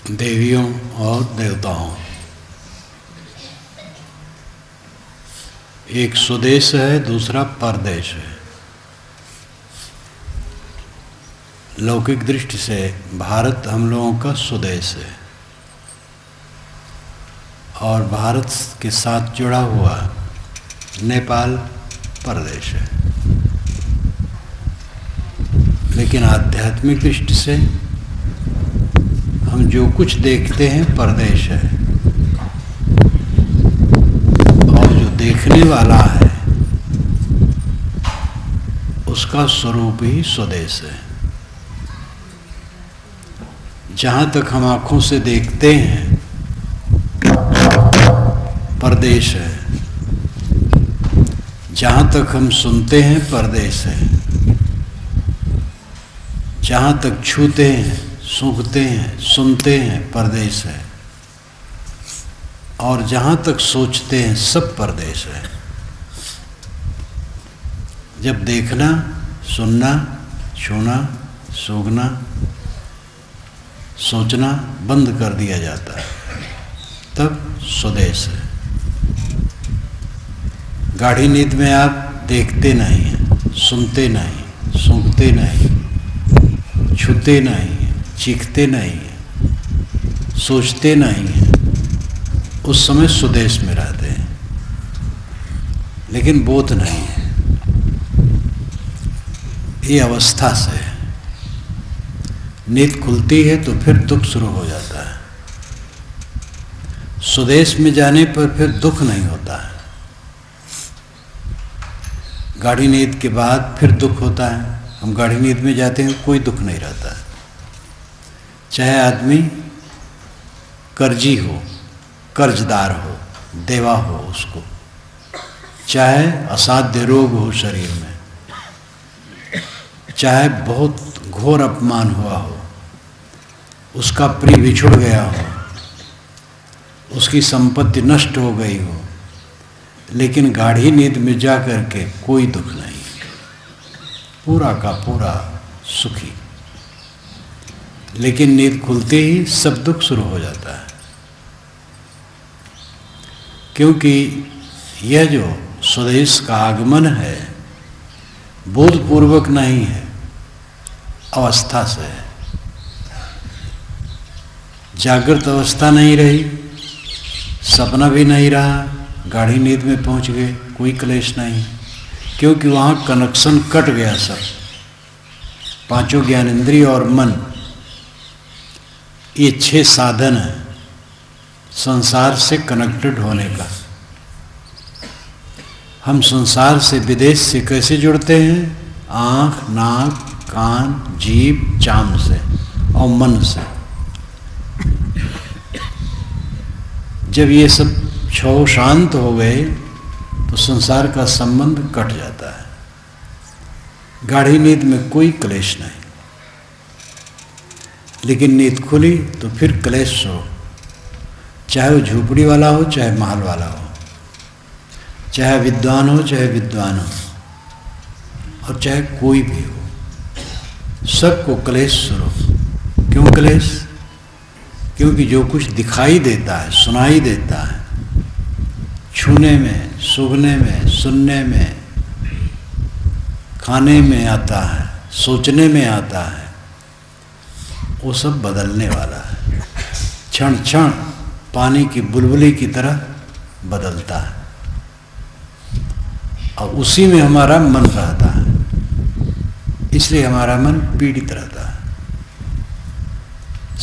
देवियों और देवताओं, एक स्वदेश है, दूसरा परदेश है। लौकिक दृष्टि से भारत हम लोगों का स्वदेश है और भारत के साथ जुड़ा हुआ नेपाल परदेश है। लेकिन आध्यात्मिक दृष्टि से हम जो कुछ देखते हैं परदेश है और जो देखने वाला है उसका स्वरूप ही स्वदेश है। जहाँ तक हम आँखों से देखते हैं परदेश है, जहाँ तक हम सुनते हैं परदेश है, जहाँ तक छूते हैं, सूंघते हैं, सुनते हैं परदेश है, और जहाँ तक सोचते हैं सब परदेश है। जब देखना, सुनना, छूना, सूंघना, सोचना बंद कर दिया जाता है तब स्वदेश है। गाढ़ी नींद में आप देखते नहीं हैं, सुनते नहीं, सूंघते नहीं, छूते नहीं, चीखते नहीं हैं, सोचते नहीं हैं, उस समय स्वदेश में रहते हैं। लेकिन बोध नहीं है, ये अवस्था से है। नींद खुलती है तो फिर दुख शुरू हो जाता है। स्वदेश में जाने पर फिर दुख नहीं होता है। गाढ़ी नींद के बाद फिर दुख होता है। हम गाढ़ी नींद में जाते हैं, कोई दुख नहीं रहता है। चाहे आदमी कर्जी हो, कर्जदार हो, देवा हो उसको, चाहे असाध्य रोग हो शरीर में, चाहे बहुत घोर अपमान हुआ हो, उसका प्रिय बिछुड़ गया हो, उसकी संपत्ति नष्ट हो गई हो, लेकिन गाढ़ी नींद में जा कर के कोई दुख नहीं, पूरा का पूरा सुखी। लेकिन नींद खुलते ही सब दुख शुरू हो जाता है, क्योंकि यह जो स्वदेश का आगमन है बोधपूर्वक नहीं है, अवस्था से है। जागृत अवस्था नहीं रही, सपना भी नहीं रहा, गाढ़ी नींद में पहुंच गए, कोई क्लेश नहीं, क्योंकि वहाँ कनेक्शन कट गया। सब पांचों ज्ञानेंद्रिय और मन, ये 6 साधन है संसार से कनेक्टेड होने का। हम संसार से, विदेश से कैसे जुड़ते हैं? आँख, नाक, कान, जीभ, चाम से और मन से। जब ये सब 6 शांत हो गए तो संसार का संबंध कट जाता है। गाढ़ी नींद में कोई क्लेश नहीं, लेकिन नींद खुली तो फिर क्लेश हो, चाहे वो झोपड़ी वाला हो, चाहे महल वाला हो, चाहे विद्वान हो, चाहे विद्वान हो, और चाहे कोई भी हो, सबको क्लेश शुरू। क्यों क्लेश? क्योंकि जो कुछ दिखाई देता है, सुनाई देता है, छूने में, सूंघने में, सुनने में, खाने में आता है, सोचने में आता है, वो सब बदलने वाला है। क्षण क्षण पानी की बुलबुली की तरह बदलता है और उसी में हमारा मन रहता है। इसलिए हमारा मन पीड़ित रहता है,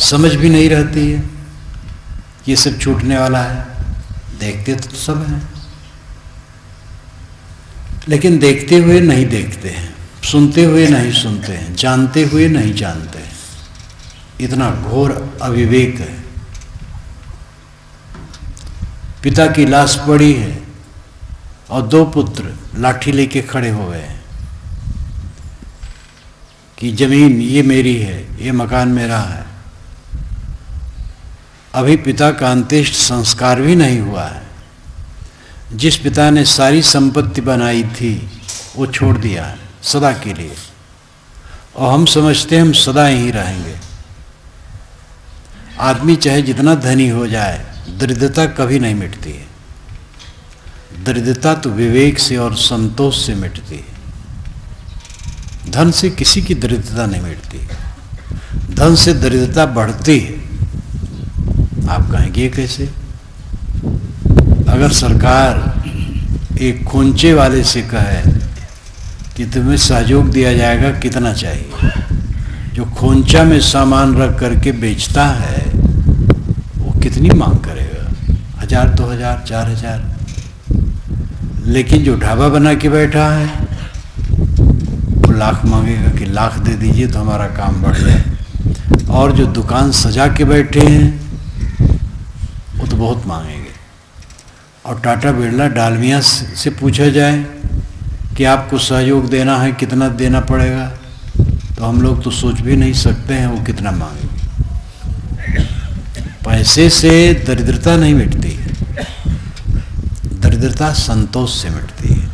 समझ भी नहीं रहती है ये सब छूटने वाला है। देखते तो सब हैं, लेकिन देखते हुए नहीं देखते हैं, सुनते हुए नहीं सुनते हैं, जानते हुए नहीं जानते हैं। इतना घोर अविवेक है। पिता की लाश पड़ी है और 2 पुत्र लाठी लेके खड़े हो गए कि जमीन ये मेरी है, ये मकान मेरा है। अभी पिता का अंत्येष्टि संस्कार भी नहीं हुआ है। जिस पिता ने सारी संपत्ति बनाई थी वो छोड़ दिया है सदा के लिए। और हम समझते हैं हम सदा यहीं रहेंगे। आदमी चाहे जितना धनी हो जाए, दरिद्रता कभी नहीं मिटती है। दरिद्रता तो विवेक से और संतोष से मिटती है। धन से किसी की दरिद्रता नहीं मिटती, धन से दरिद्रता बढ़ती है। आप कहेंगे कैसे? अगर सरकार एक खोंचे वाले से कहे कि तुम्हें सहयोग दिया जाएगा, कितना चाहिए? जो खोंचा में सामान रख करके बेचता है वो कितनी मांग करेगा? 1000, 2000, 4000। लेकिन जो ढाबा बना के बैठा है वो लाख मांगेगा कि लाख दे दीजिए तो हमारा काम बढ़ जाए। और जो दुकान सजा के बैठे हैं वो तो बहुत मांगेंगे। और टाटा बिरला डालमिया से पूछा जाए कि आपको सहयोग देना है, कितना देना पड़ेगा, तो हम लोग तो सोच भी नहीं सकते हैं वो कितना मांगेंगे। पैसे से दरिद्रता नहीं मिटती है, दरिद्रता संतोष से मिटती है।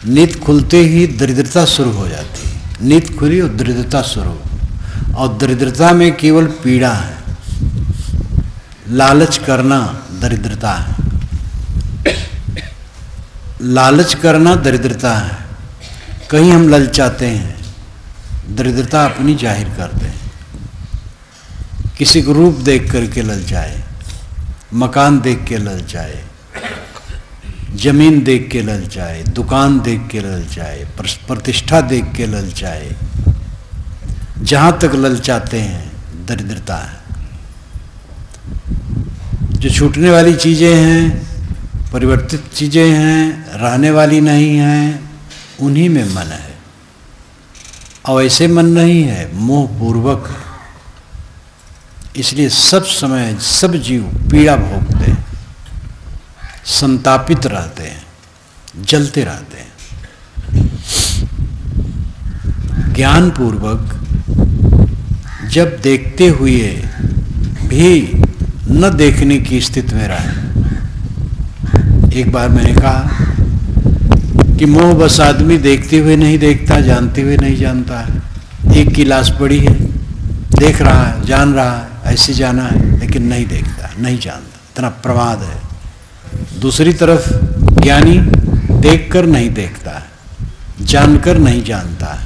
नींद खुलते ही दरिद्रता शुरू हो जाती है। नींद खुली और दरिद्रता शुरू, और दरिद्रता में केवल पीड़ा है। लालच करना दरिद्रता है, लालच करना दरिद्रता है। कहीं हम ललचाते हैं, दरिद्रता अपनी जाहिर करते हैं। किसी को रूप देख करके ललचाए, मकान देख के ललचाए, जमीन देख के ललचाए, दुकान देख के ललचाए, प्रतिष्ठा देख के ललचाए। जहाँ तक ललचाते हैं दरिद्रता है। जो छूटने वाली चीज़ें हैं, परिवर्तित चीज़ें हैं, रहने वाली नहीं हैं, उन्हीं में मन है। और ऐसे मन नहीं है, मोह पूर्वक है। इसलिए सब समय सब जीव पीड़ा भोगते हैं, संतापित रहते हैं, जलते रहते हैं। ज्ञान पूर्वक जब देखते हुए भी न देखने की स्थिति में रहे। एक बार मैंने कहा कि मोह बस आदमी देखते हुए नहीं देखता, जानते हुए नहीं जानता है। एक की लाश पड़ी है, देख रहा है, जान रहा है, ऐसे जाना है, लेकिन नहीं देखता, नहीं जानता, इतना प्रमाद है। दूसरी तरफ ज्ञानी देखकर नहीं देखता है, जानकर नहीं जानता है,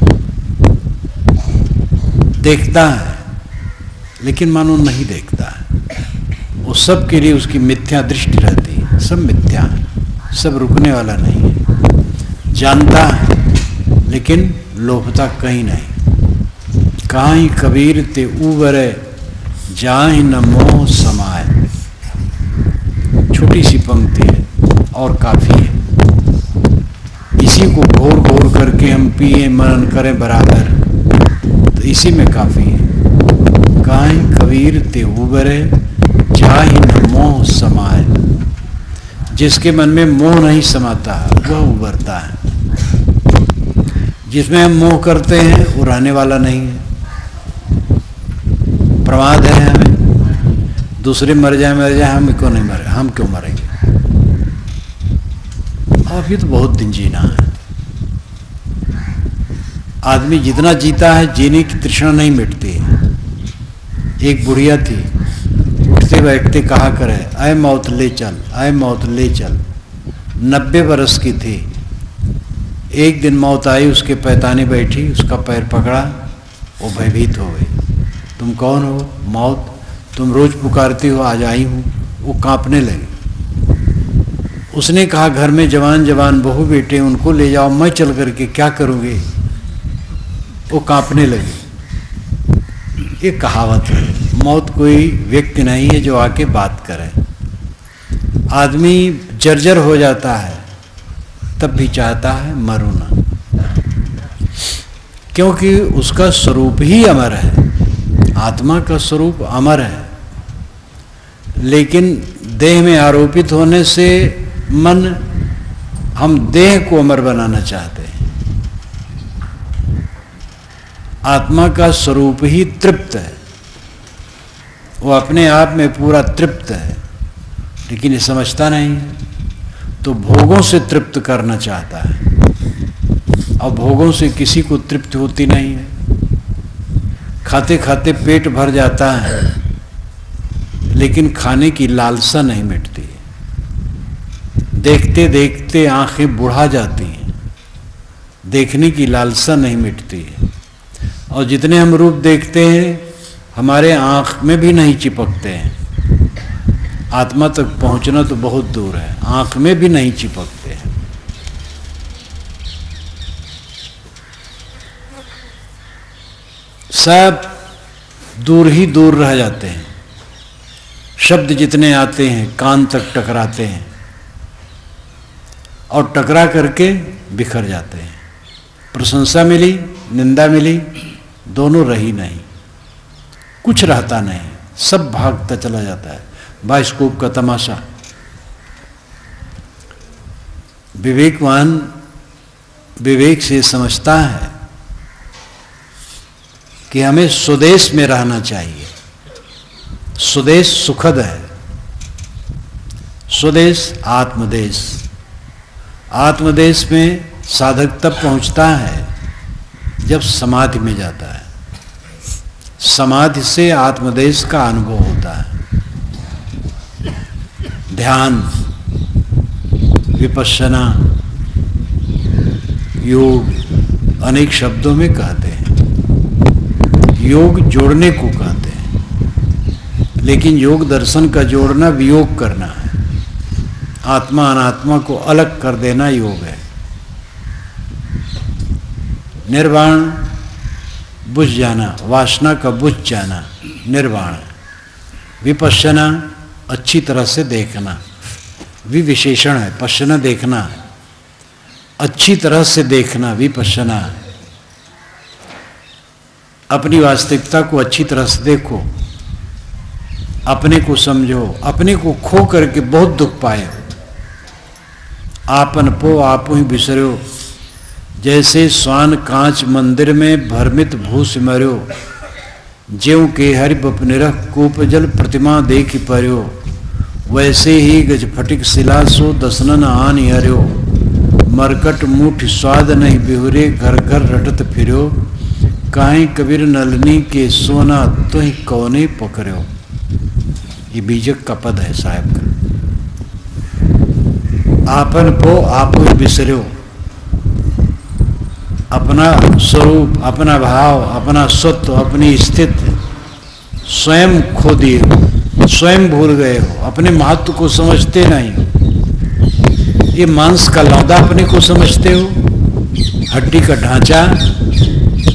देखता है लेकिन मानो नहीं देखता है। वो सब के लिए उसकी मिथ्या दृष्टि रहती है। सब मिथ्या है, सब रुकने वाला नहीं है। जानता है लेकिन लोभता कहीं नहीं। काहीं कबीर ते उबरे जाहि न मोह समाए। छोटी सी पंक्ति है और काफी है। इसी को घोर घोर करके हम पिए मनन करें बराबर, तो इसी में काफी है। काहीं कबीर ते उबरे जाहि न मोह समाए। जिसके मन में मोह नहीं समाता वह उबरता है। जिसमें हम मोह करते हैं वो रहने वाला नहीं है। प्रमाद है हमें, दूसरे मर जाए हम क्यों नहीं मरे, हम क्यों मरेंगे। अभी तो बहुत दिन जीना है। आदमी जितना जीता है जीने की तृष्णा नहीं मिटती है। एक बुढ़िया थी, उठते बैठते कहा करे ऐ मौत ले चल, ऐ मौत ले चल। 90 बरस की थी। एक दिन मौत आई, उसके पैताने बैठी, उसका पैर पकड़ा, वो भयभीत हो गई। तुम कौन हो? मौत। तुम रोज पुकारती हो, आज आई हूँ। वो कांपने लगी। उसने कहा घर में जवान जवान बहू बेटे, उनको ले जाओ, मैं चल करके क्या करूँगी। वो कांपने लगी। ये कहावत है, मौत कोई व्यक्ति नहीं है जो आके बात करे। आदमी जर्जर हो जाता है तब भी चाहता है मरो ना, क्योंकि उसका स्वरूप ही अमर है। आत्मा का स्वरूप अमर है, लेकिन देह में आरोपित होने से मन, हम देह को अमर बनाना चाहते हैं। आत्मा का स्वरूप ही तृप्त है, वो अपने आप में पूरा तृप्त है, लेकिन ये समझता नहीं है, तो भोगों से तृप्त करना चाहता है। और भोगों से किसी को तृप्ति होती नहीं है। खाते खाते पेट भर जाता है, लेकिन खाने की लालसा नहीं मिटती। देखते देखते आंखें बुढ़ा जाती हैं, देखने की लालसा नहीं मिटती है। और जितने हम रूप देखते हैं हमारे आंख में भी नहीं चिपकते हैं। आत्मा तक पहुंचना तो बहुत दूर है, आंख में भी नहीं चिपकते हैं। सब दूर ही दूर रह जाते हैं। शब्द जितने आते हैं कान तक टकराते हैं और टकरा करके बिखर जाते हैं। प्रशंसा मिली, निंदा मिली, दोनों रही नहीं, कुछ रहता नहीं, सब भागता चला जाता है। बाइस्कोप का तमाशा। विवेकवान विवेक से समझता है कि हमें स्वदेश में रहना चाहिए। स्वदेश सुखद है। स्वदेश आत्मदेश। आत्मदेश में साधक तब पहुंचता है जब समाधि में जाता है। समाधि से आत्मदेश का अनुभव होता है। ध्यान, विपश्यना, योग अनेक शब्दों में कहते हैं। योग जोड़ने को कहते हैं, लेकिन योग दर्शन का जोड़ना वियोग करना है। आत्मा अनात्मा को अलग कर देना योग है। निर्वाण बुझ जाना, वासना का बुझ जाना निर्वाण है। विपश्यना अच्छी तरह से देखना, विविशेषण है। पश्यना देखना है, अच्छी तरह से देखना विपश्यना है। अपनी वास्तविकता को अच्छी तरह से देखो, अपने को समझो। अपने को खो करके बहुत दुख पाए। आपन पो आपो ही बिसरो, जैसे स्वान कांच मंदिर में भ्रमित भूस मर्यो। ज्यों के हरि बपनिरख कूप जल प्रतिमा देख पर्यो। वैसे ही गज फटिक शिला सो दसनन आन हर्यो। मरकट मुठ स्वाद नहीं बिहुरे, घर घर रटत फिर्यो। काहे कबीर नलनी के सोना तो ही कौने पकड़ो। ये बीजक का पद है साहब का। आपन पो आपो ही बिसरो। अपना स्वरूप, अपना भाव, अपना सत्व, अपनी स्थिति स्वयं खो दिए हो, स्वयं भूल गए हो, अपने महत्व को समझते नहीं हो। ये मांस का लौदा अपने को समझते हो, हड्डी का ढांचा,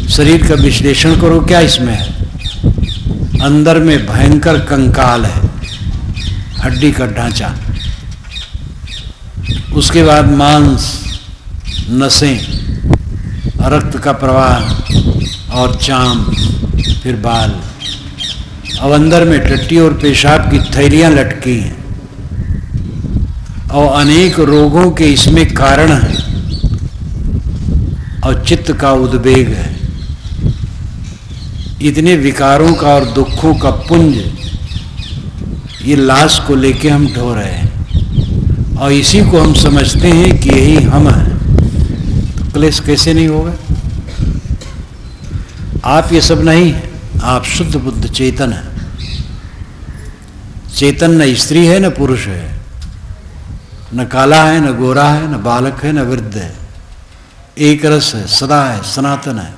शरीर का विश्लेषण करो क्या इसमें है। अंदर में भयंकर कंकाल है, हड्डी का ढांचा, उसके बाद मांस, नसें, रक्त का प्रवाह और चाम, फिर बाल। अब अंदर में टट्टी और पेशाब की थैलियां लटकी हैं और अनेक रोगों के इसमें कारण हैं और चित्त का उद्वेग है। इतने विकारों का और दुखों का पुंज ये लाश को लेके हम ढो रहे हैं और इसी को हम समझते हैं कि यही हम हैं। तो क्लेश कैसे नहीं होगा? आप ये सब नहीं है, आप शुद्ध बुद्ध चेतन है। चेतन न स्त्री है न पुरुष है, न काला है न गोरा है, न बालक है न वृद्ध है। एक रस है, सदा है, सनातन है।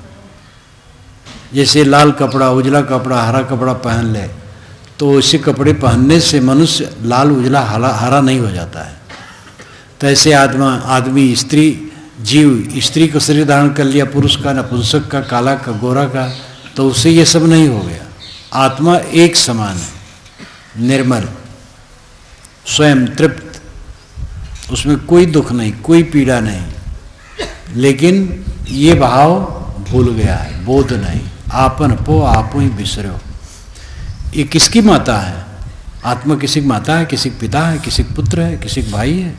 जैसे लाल कपड़ा, उजला कपड़ा, हरा कपड़ा पहन ले तो इसी कपड़े पहनने से मनुष्य लाल उजला हरा नहीं हो जाता है। तो ऐसे आदमी स्त्री, जीव स्त्री का शरीर धारण कर लिया, पुरुष का, नपुंसक का, काला का, गोरा का, तो उससे ये सब नहीं हो गया। आत्मा एक समान है, निर्मल, स्वयं तृप्त, उसमें कोई दुख नहीं, कोई पीड़ा नहीं। लेकिन ये भाव भूल गया है, बोध नहीं। आपन पो आपो ही बिसरो। ये किसकी माता है? आत्मा किसी की माता है, किसी का पिता है, किसी का पुत्र है, किसी का भाई है।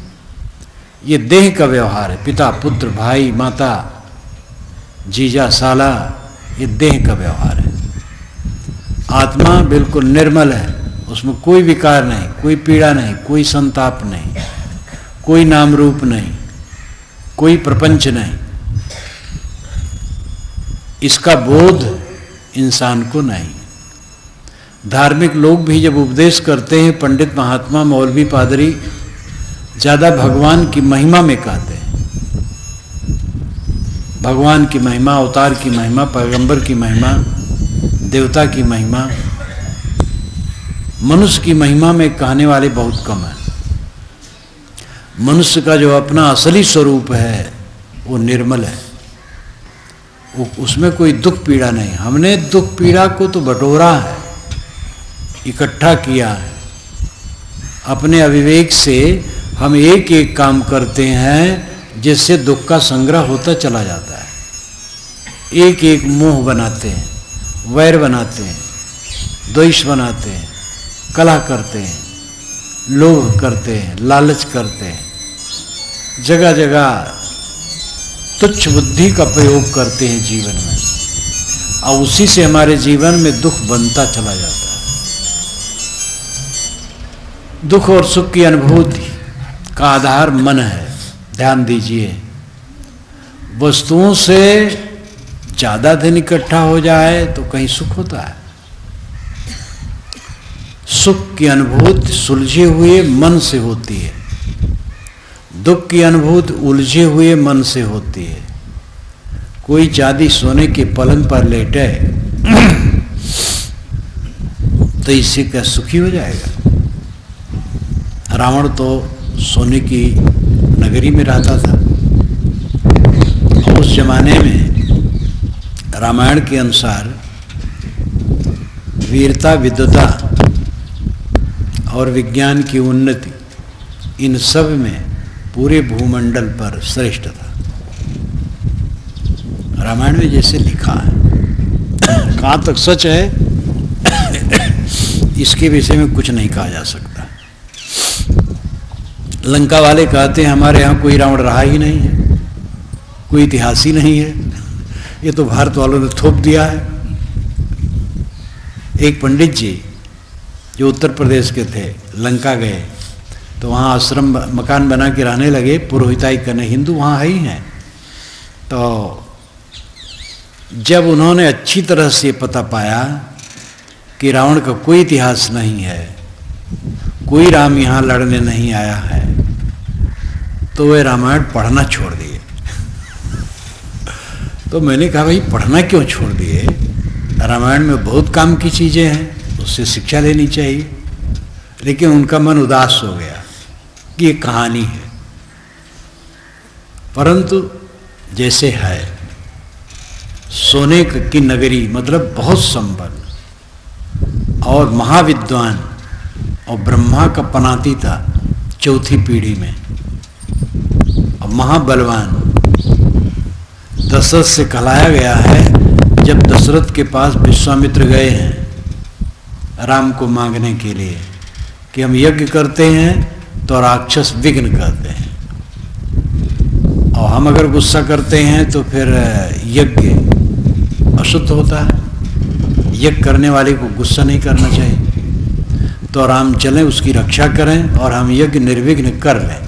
ये देह का व्यवहार है। पिता, पुत्र, भाई, माता, जीजा, साला, ये देह का व्यवहार है। आत्मा बिल्कुल निर्मल है, उसमें कोई विकार नहीं, कोई पीड़ा नहीं, कोई संताप नहीं, कोई नाम रूप नहीं, कोई प्रपंच नहीं। इसका बोध इंसान को नहीं। धार्मिक लोग भी जब उपदेश करते हैं, पंडित महात्मा मौलवी पादरी ज़्यादा भगवान की महिमा में कहते हैं, भगवान की महिमा, अवतार की महिमा, पैगंबर की महिमा, देवता की महिमा। मनुष्य की महिमा में कहने वाले बहुत कम हैं। मनुष्य का जो अपना असली स्वरूप है वो निर्मल है, वो उसमें कोई दुख पीड़ा नहीं। हमने दुख पीड़ा को तो बटोरा है, इकट्ठा किया है। अपने अविवेक से हम एक एक काम करते हैं जिससे दुख का संग्रह होता चला जाता है। एक एक मोह बनाते हैं, वैर बनाते हैं, द्वेष बनाते हैं, कलह करते हैं, लोभ करते हैं, लालच करते हैं, जगह जगह तुच्छ बुद्धि का प्रयोग करते हैं जीवन में, और उसी से हमारे जीवन में दुख बनता चला जाता है। दुख और सुख की अनुभूति का आधार मन है। ध्यान दीजिए, वस्तुओं से ज़्यादा धन इकट्ठा हो जाए तो कहीं सुख होता है। सुख की अनुभूति सुलझे हुए मन से होती है, दुख की अनुभूति उलझे हुए मन से होती है। कोई चांदी सोने के पलंग पर लेटे तो इससे क्या सुखी हो जाएगा? रावण तो सोने की नगरी में रहता था। उस जमाने में रामायण के अनुसार वीरता, विद्वता और विज्ञान की उन्नति, इन सब में पूरे भूमंडल पर श्रेष्ठ था। रामायण में जैसे लिखा है, कहाँ तक सच है इसके विषय में कुछ नहीं कहा जा सकता। लंका वाले कहते हैं हमारे यहाँ कोई रावण रहा ही नहीं है, कोई इतिहास ही नहीं है, ये तो भारत वालों ने थोप दिया है। एक पंडित जी जो उत्तर प्रदेश के थे, लंका गए तो वहाँ आश्रम मकान बना के रहने लगे, पुरोहिताई करने। हिंदू वहाँ है ही हैं। तो जब उन्होंने अच्छी तरह से पता पाया कि रावण का कोई इतिहास नहीं है, कोई राम यहाँ लड़ने नहीं आया है, तो वे रामायण पढ़ना छोड़ दिए। तो मैंने कहा भाई पढ़ना क्यों छोड़ दिए? रामायण में बहुत काम की चीज़ें हैं, उससे शिक्षा लेनी चाहिए। लेकिन उनका मन उदास हो गया कि ये कहानी है। परंतु जैसे है, सोने की नगरी मतलब बहुत संपन्न और महाविद्वान, और ब्रह्मा का पनाती था चौथी पीढ़ी में, और महाबलवान दशरथ से कहलाया गया है। जब दशरथ के पास विश्वामित्र गए हैं राम को मांगने के लिए कि हम यज्ञ करते हैं तो राक्षस विघ्न करते हैं, और हम अगर गुस्सा करते हैं तो फिर यज्ञ अशुद्ध होता है। यज्ञ करने वाले को गुस्सा नहीं करना चाहिए। तो राम चलें, उसकी रक्षा करें और हम यज्ञ निर्विघ्न कर लें।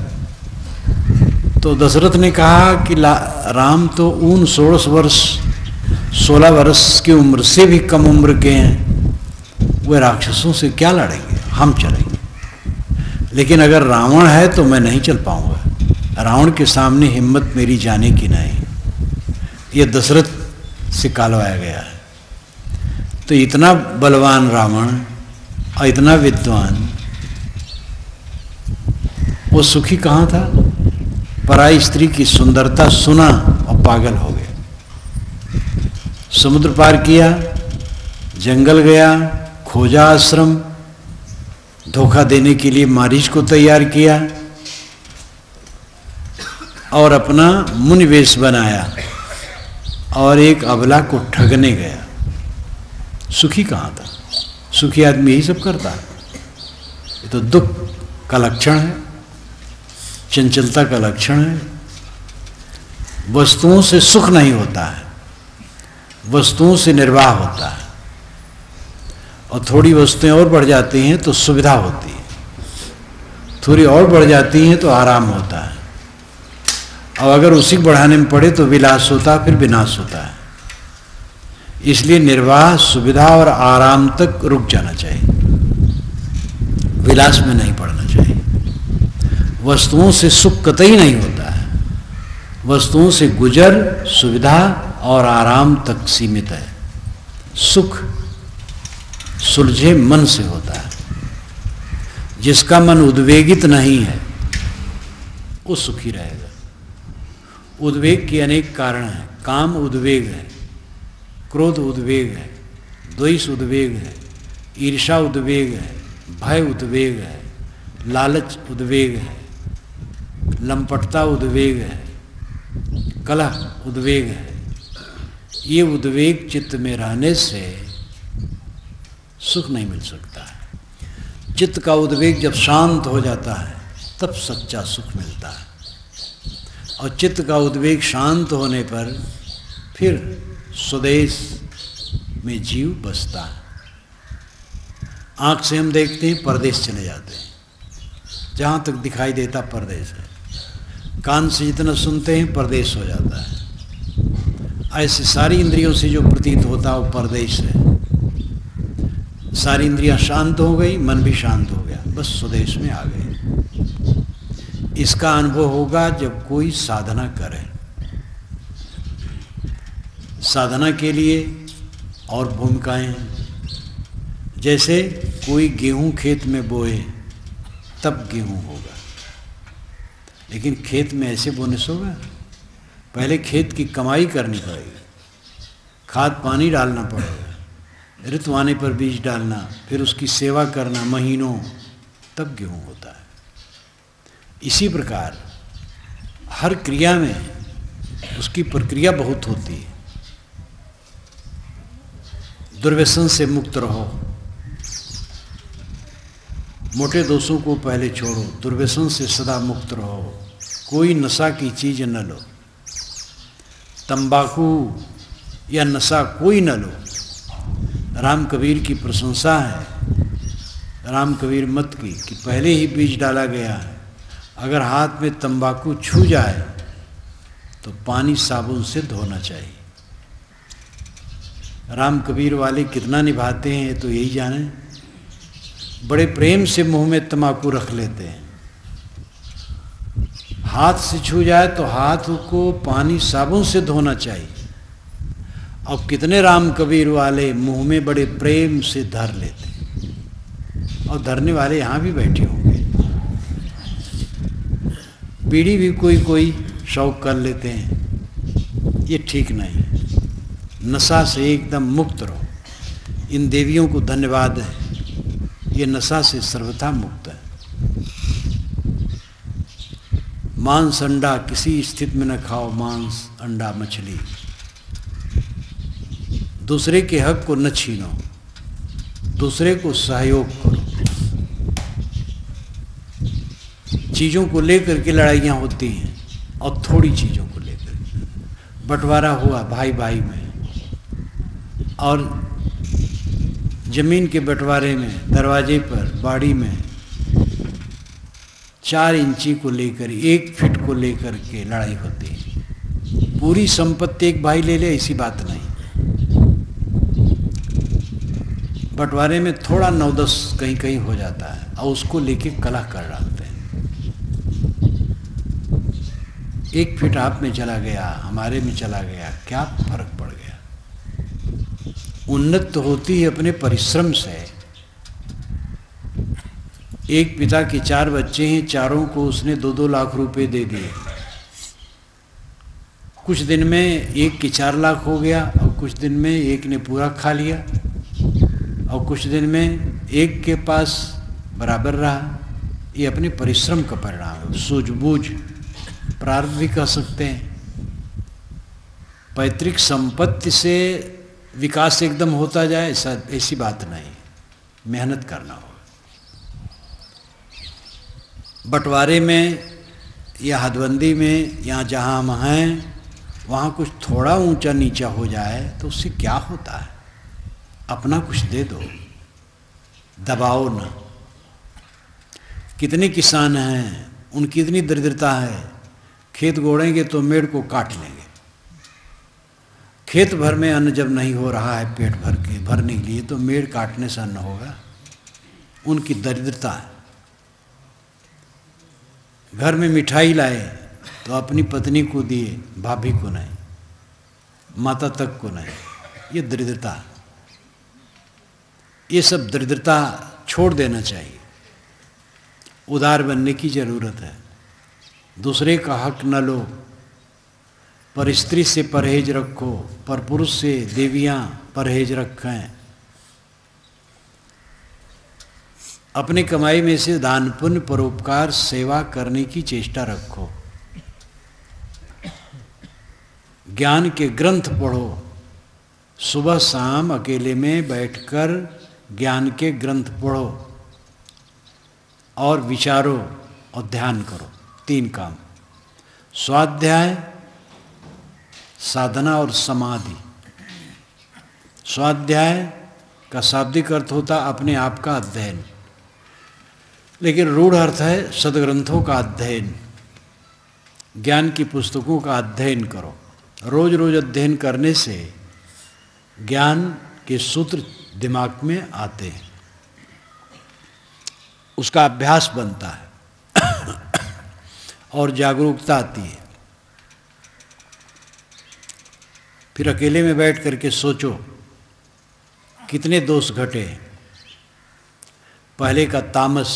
तो दशरथ ने कहा कि राम तो 16 वर्ष की उम्र से भी कम उम्र के हैं, वे राक्षसों से क्या लड़ेंगे, हम चलेंगे। लेकिन अगर रावण है तो मैं नहीं चल पाऊंगा, रावण के सामने हिम्मत मेरी जाने की नहीं। ये दशरथ से कहलवाया गया है। तो इतना बलवान रावण और इतना विद्वान, वो सुखी कहाँ था? पराई स्त्री की सुंदरता सुना और पागल हो गया। समुद्र पार किया, जंगल गया, खोजा आश्रम, धोखा देने के लिए मारीच को तैयार किया और अपना मुनि वेश बनाया और एक अबला को ठगने गया। सुखी कहाँ था? सुखी आदमी यही सब करता है। ये तो दुख का लक्षण है, चंचलता का लक्षण है। वस्तुओं से सुख नहीं होता है, वस्तुओं से निर्वाह होता है। और थोड़ी वस्तुएं और बढ़ जाती हैं तो सुविधा होती है, थोड़ी और बढ़ जाती हैं तो आराम होता है, और अगर उसी को बढ़ाने में पड़े तो विलास होता है, फिर विनाश होता है। इसलिए निर्वाह, सुविधा और आराम तक रुक जाना चाहिए, विलास में नहीं पड़ना चाहिए। वस्तुओं से सुख कतई नहीं होता है, वस्तुओं से गुजर, सुविधा और आराम तक सीमित है। सुख सुलझे मन से होता है। जिसका मन उद्वेगित नहीं है वो सुखी रहेगा। उद्वेग के अनेक कारण हैं। काम उद्वेग है, क्रोध उद्वेग है, द्वेष उद्वेग है, ईर्ष्या उद्वेग है, भय उद्वेग है, लालच उद्वेग है, लंपटता उद्वेग है, कलह उद्वेग है। ये उद्वेग चित्त में रहने से सुख नहीं मिल सकता है। चित्त का उद्वेग जब शांत हो जाता है तब सच्चा सुख मिलता है। और चित्त का उद्वेग शांत होने पर फिर स्वदेश में जीव बसता है। आँख से हम देखते हैं, परदेश चले जाते हैं, जहाँ तक दिखाई देता परदेश है। कान से जितना सुनते हैं परदेश हो जाता है। ऐसे सारी इंद्रियों से जो प्रतीत होता है वो परदेश है। सारी इंद्रियां शांत हो गई, मन भी शांत हो गया, बस स्वदेश में आ गए। इसका अनुभव होगा जब कोई साधना करे। साधना के लिए और भूमिकाएं हैं। जैसे कोई गेहूं खेत में बोए तब गेहूं होगा, लेकिन खेत में ऐसे बोने से होगा? पहले खेत की कमाई करनी पड़ेगी, खाद पानी डालना पड़ेगा, ऋतु आने पर बीज डालना, फिर उसकी सेवा करना महीनों, तब गेहूं होता है। इसी प्रकार हर क्रिया में उसकी प्रक्रिया बहुत होती है। दुर्व्यसन से मुक्त रहो, मोटे दोषों को पहले छोड़ो, दुर्व्यसन से सदा मुक्त रहो। कोई नशा की चीज न लो, तंबाकू या नशा कोई न लो। राम कबीर की प्रशंसा है राम कबीर मत की कि पहले ही बीज डाला गया है। अगर हाथ में तंबाकू छू जाए तो पानी साबुन से धोना चाहिए। राम कबीर वाले कितना निभाते हैं तो यही जाने। बड़े प्रेम से मुंह में तंबाकू रख लेते हैं। हाथ से छू जाए तो हाथ को पानी साबुन से धोना चाहिए। अब कितने राम कबीर वाले मुंह में बड़े प्रेम से धर लेते हैं, और धरने वाले यहाँ भी बैठे होंगे। बीड़ी भी कोई कोई शौक कर लेते हैं, ये ठीक नहीं है। नशा से एकदम मुक्त रहो। इन देवियों को धन्यवाद है, ये नशा से सर्वथा मुक्त है। मांस अंडा किसी स्थिति में न खाओ, मांस अंडा मछली। दूसरे के हक को न छीनो, दूसरे को सहयोग करो। चीज़ों को लेकर के लड़ाइयाँ होती हैं, और थोड़ी चीज़ों को लेकर बंटवारा हुआ भाई भाई में, और जमीन के बंटवारे में दरवाजे पर बाड़ी में 4 इंची को लेकर 1 फीट को लेकर के लड़ाई होती है। पूरी संपत्ति एक भाई ले ले, ऐसी बात नहीं। बंटवारे में थोड़ा 9-10 कहीं कहीं हो जाता है, और उसको लेके कलह कर डालते हैं। 1 फीट आप में चला गया, हमारे में चला गया, क्या फर्क पड़ गया? उन्नत तो होती है अपने परिश्रम से। एक पिता के 4 बच्चे हैं, चारों को उसने 2-2 लाख रुपए दे दिए। कुछ दिन में एक के 4 लाख हो गया, और कुछ दिन में एक ने पूरा खा लिया, और कुछ दिन में एक के पास बराबर रहा। ये अपने परिश्रम का परिणाम है, सूझबूझ, प्रारब्ध भी कह सकते हैं। पैतृक संपत्ति से विकास एकदम होता जाए ऐसी बात नहीं, मेहनत करना होगा। बंटवारे में या हदबंदी में या जहाँ हम हैं वहाँ कुछ थोड़ा ऊंचा नीचा हो जाए तो उससे क्या होता है? अपना कुछ दे दो, दबाओ ना। कितने किसान हैं, उनकी इतनी दरिद्रता है, खेत गोड़ेंगे तो मेड़ को काट लेंगे, खेत भर में अन्न जब नहीं हो रहा है पेट भरने के लिए, तो मेड़ काटने से अन्न होगा। उनकी दरिद्रता है। घर में मिठाई लाए तो अपनी पत्नी को दिए, भाभी को नहीं, माता तक को नहीं। ये दरिद्रता। ये सब दरिद्रता छोड़ देना चाहिए। उदार बनने की जरूरत है। दूसरे का हक न लो, पर स्त्री से परहेज रखो, पर पुरुष से देवियां परहेज रखें। अपने कमाई में से दान पुण्य परोपकार सेवा करने की चेष्टा रखो। ज्ञान के ग्रंथ पढ़ो। सुबह शाम अकेले में बैठकर ज्ञान के ग्रंथ पढ़ो और विचारो और ध्यान करो। 3 काम: स्वाध्याय, साधना और समाधि। स्वाध्याय का शाब्दिक अर्थ होता अपने आप का अध्ययन, लेकिन रूढ़ अर्थ है सदग्रंथों का अध्ययन। ज्ञान की पुस्तकों का अध्ययन करो। रोज रोज अध्ययन करने से ज्ञान के सूत्र दिमाग में आते हैं, उसका अभ्यास बनता है और जागरूकता आती है। फिर अकेले में बैठ करके सोचो कितने दोष घटे। पहले का तामस,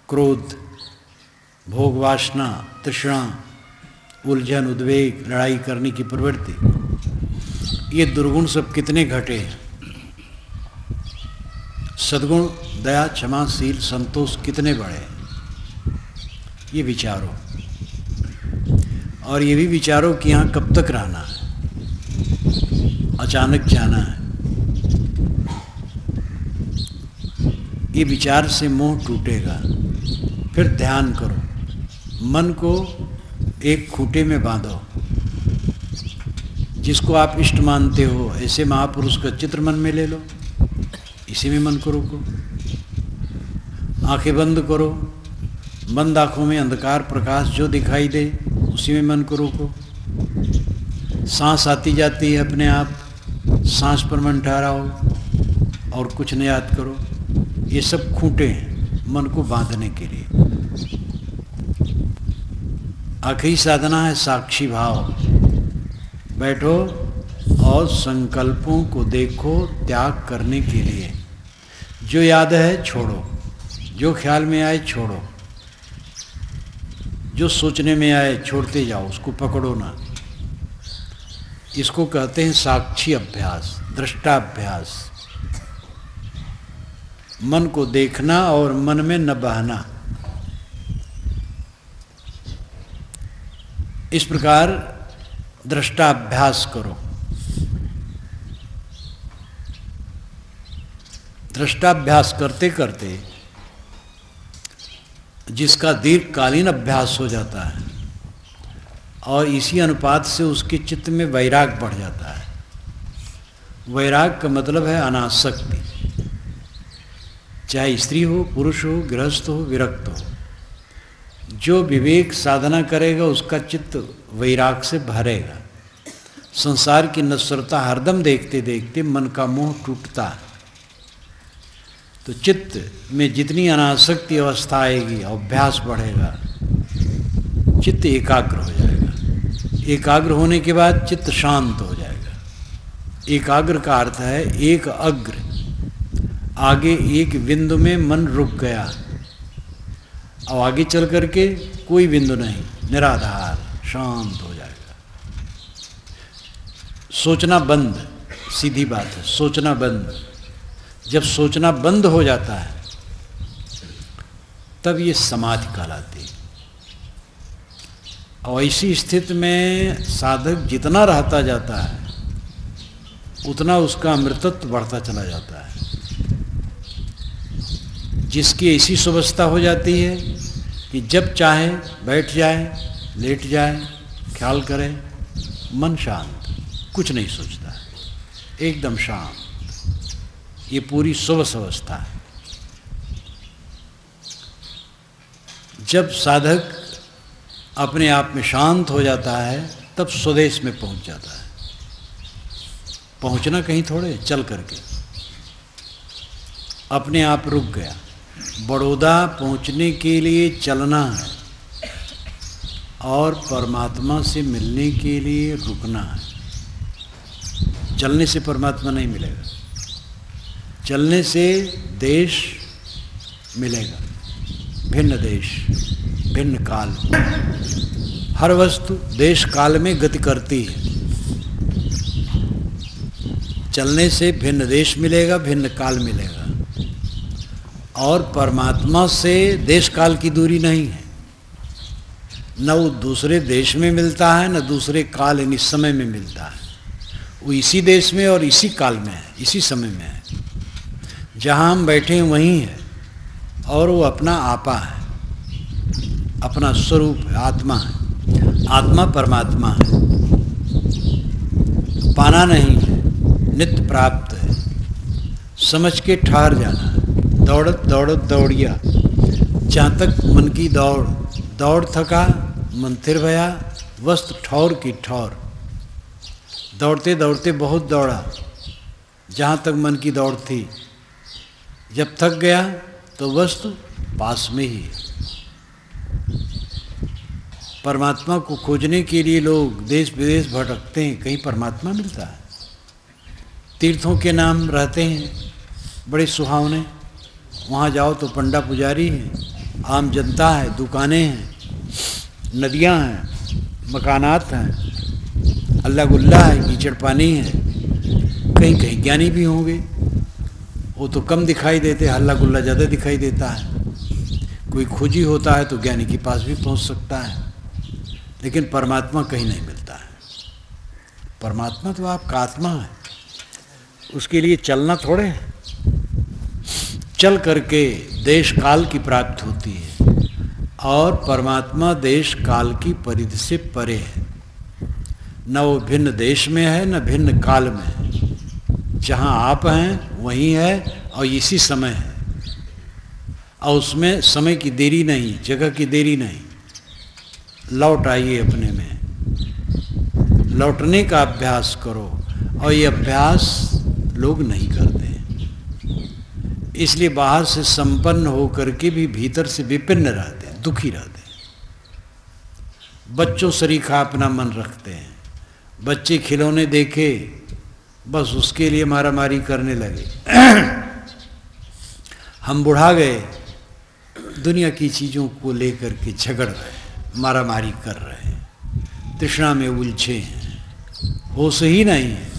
क्रोध, भोग वासना, तृष्णा, उलझन, उद्वेग, लड़ाई करने की प्रवृत्ति, ये दुर्गुण सब कितने घटे। सद्गुण, दया, क्षमा, शील, संतोष कितने बढ़े। ये विचारो। और ये भी विचारो कि यहाँ कब तक रहना है, अचानक जाना है। ये विचार से मोह टूटेगा। फिर ध्यान करो। मन को एक खूंटे में बांधो। जिसको आप इष्ट मानते हो ऐसे महापुरुष का चित्र मन में ले लो, इसी में मन को रोको। आंखें बंद करो। बंद आंखों में अंधकार प्रकाश जो दिखाई दे उसी में मन को रोको। सांस आती जाती है अपने आप, सांस पर मन ठहराओ और कुछ न याद करो। ये सब खूंटे हैं मन को बांधने के लिए। आखिरी साधना है साक्षी भाव। बैठो और संकल्पों को देखो त्याग करने के लिए। जो याद है छोड़ो, जो ख्याल में आए छोड़ो, जो सोचने में आए छोड़ते जाओ, उसको पकड़ो ना। इसको कहते हैं साक्षी अभ्यास, दृष्टाभ्यास। मन को देखना और मन में न बहना। इस प्रकार दृष्टाभ्यास करो। दृष्टाभ्यास करते करते जिसका दीर्घकालीन अभ्यास हो जाता है और इसी अनुपात से उसके चित्त में वैराग बढ़ जाता है। वैराग का मतलब है अनासक्ति। चाहे स्त्री हो, पुरुष हो, गृहस्थ हो, विरक्त हो, जो विवेक साधना करेगा उसका चित्त वैराग से भरेगा। संसार की नश्वरता हरदम देखते देखते मन का मोह टूटता है। तो चित्त में जितनी अनासक्ति अवस्था आएगी, अभ्यास बढ़ेगा, चित्त एकाग्र हो जाएगा। एकाग्र होने के बाद चित्त शांत हो जाएगा। एकाग्र का अर्थ है एक अग्र, आगे एक बिंदु में मन रुक गया और आगे चल करके कोई बिंदु नहीं, निराधार शांत हो जाएगा। सोचना बंद, सीधी बात है, सोचना बंद। जब सोचना बंद हो जाता है तब ये समाधि कहलाती है। और ऐसी स्थिति में साधक जितना रहता जाता है उतना उसका अमृतत्व बढ़ता चला जाता है। जिसकी ऐसी सुवस्था हो जाती है कि जब चाहे बैठ जाए, लेट जाए, ख्याल करे, मन शांत, कुछ नहीं सोचता, एकदम शांत। ये पूरी सुवस अवस्था है। जब साधक अपने आप में शांत हो जाता है तब स्वदेश में पहुंच जाता है। पहुंचना कहीं थोड़े, चल करके अपने आप रुक गया। बड़ौदा पहुंचने के लिए चलना है और परमात्मा से मिलने के लिए रुकना है। चलने से परमात्मा नहीं मिलेगा, चलने से देश मिलेगा, भिन्न देश भिन्न काल। हर वस्तु देश काल में गति करती है। चलने से भिन्न देश मिलेगा, भिन्न काल मिलेगा। और परमात्मा से देश काल की दूरी नहीं है, न वो दूसरे देश में मिलता है न दूसरे काल यानी समय में मिलता है। वो इसी देश में और इसी काल में है, इसी समय में है। जहाँ हम बैठे हैं वहीं है और वो अपना आपा है, अपना स्वरूप है, आत्मा है। आत्मा परमात्मा है, पाना नहीं है, नित्य प्राप्त है। समझ के ठहर जाना है। दौड़त दौड़त दौड़िया, जहाँ तक मन की दौड़, दौड़ थका मन थिर भया, वस्तु ठौर की ठौर। दौड़ते दौड़ते बहुत दौड़ा, जहाँ तक मन की दौड़ थी। जब थक गया तो वस्तु पास में ही है। परमात्मा को खोजने के लिए लोग देश विदेश भटकते हैं, कहीं परमात्मा मिलता है। तीर्थों के नाम रहते हैं बड़े सुहावने, वहाँ जाओ तो पंडा पुजारी है, आम जनता है, दुकानें हैं, नदियाँ हैं, मकानात हैं, अल्लाह गुल्ला है, कीचड़ पानी है। कहीं कहीं ज्ञानी भी होंगे, वो तो कम दिखाई देते, हल्ला गुल्ला ज़्यादा दिखाई देता है। कोई खोजी होता है तो ज्ञानी के पास भी पहुँच सकता है, लेकिन परमात्मा कहीं नहीं मिलता है। परमात्मा तो आपका आत्मा है, उसके लिए चलना थोड़े है। चल करके देश काल की प्राप्ति होती है और परमात्मा देश काल की परिधि से परे है। न वो भिन्न देश में है न भिन्न काल में है। जहाँ आप हैं वहीं है और इसी समय है, और उसमें समय की देरी नहीं, जगह की देरी नहीं। लौट आइए अपने में, लौटने का अभ्यास करो। और ये अभ्यास लोग नहीं करते, इसलिए बाहर से संपन्न होकर के भी भीतर से विपन्न रहते हैं, दुखी रहते हैं। बच्चों सरीखा अपना मन रखते हैं। बच्चे खिलौने देखे बस उसके लिए मारामारी करने लगे। हम बुढ़ा गए, दुनिया की चीज़ों को लेकर के झगड़ रहे हैं, मारामारी कर रहे हैं, तृष्णा में उलझे हैं, होश ही नहीं है,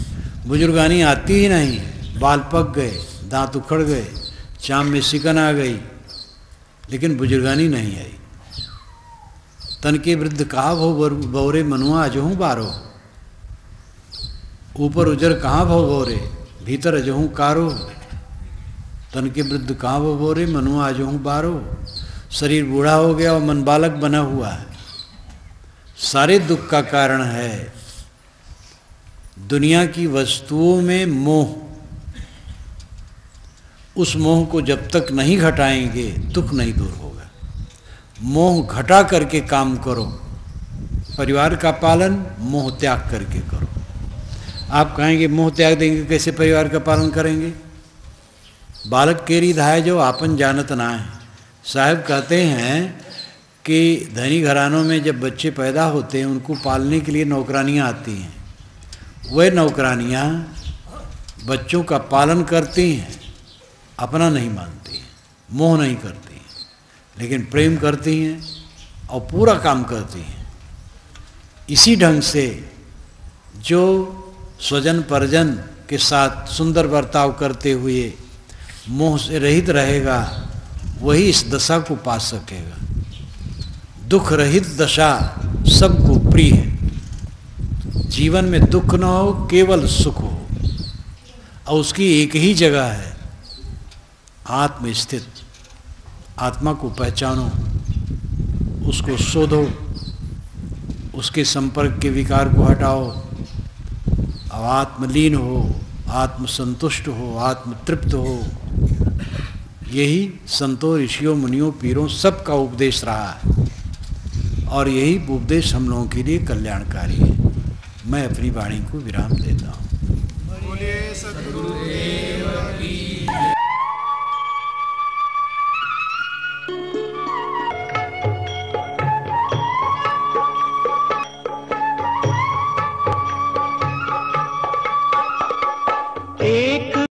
बुजुर्गानी आती ही नहीं है, बाल पक गए, दांत उखड़ गए, चाम में सिकन आ गई, लेकिन बुजुर्गानी नहीं आई। तन के वृद्ध कहा भो बौरे मनुआ अजहूँ बारो, ऊपर उजर कहाँ भो बौरे, भीतर अजहूँ कारो। तन के वृद्ध कहाँ भो बौरे मनुआ अजहूँ बारो। शरीर बूढ़ा हो गया और मन बालक बना हुआ है। सारे दुख का कारण है दुनिया की वस्तुओं में मोह। उस मोह को जब तक नहीं घटाएंगे दुख नहीं दूर होगा। मोह घटा करके काम करो। परिवार का पालन मोह त्याग करके करो। आप कहेंगे मोह त्याग देंगे कैसे परिवार का पालन करेंगे? बालक केरी धाय जो आपन जानत ना है। साहब कहते हैं कि धनी घरानों में जब बच्चे पैदा होते हैं उनको पालने के लिए नौकरानियाँ आती हैं। वह नौकरानियाँ बच्चों का पालन करती हैं, अपना नहीं मानती हैं, मोह नहीं करती हैं, लेकिन प्रेम करती हैं और पूरा काम करती हैं। इसी ढंग से जो स्वजन परिजन के साथ सुंदर बर्ताव करते हुए मोह से रहित रहेगा वही इस दशा को पा सकेगा। दुख रहित दशा सबको प्रिय है। जीवन में दुख न हो, केवल सुख हो, और उसकी एक ही जगह है, आत्म स्थित। आत्मा को पहचानो, उसको शोधो, उसके संपर्क के विकार को हटाओ और आत्मलीन हो, आत्मसंतुष्ट हो, आत्मतृप्त हो। यही संतों, ऋषियों, मुनियों, पीरों सबका उपदेश रहा है और यही उपदेश हम लोगों के लिए कल्याणकारी है। मैं अपनी वाणी को विराम देता हूँ। सद्गुरुदेव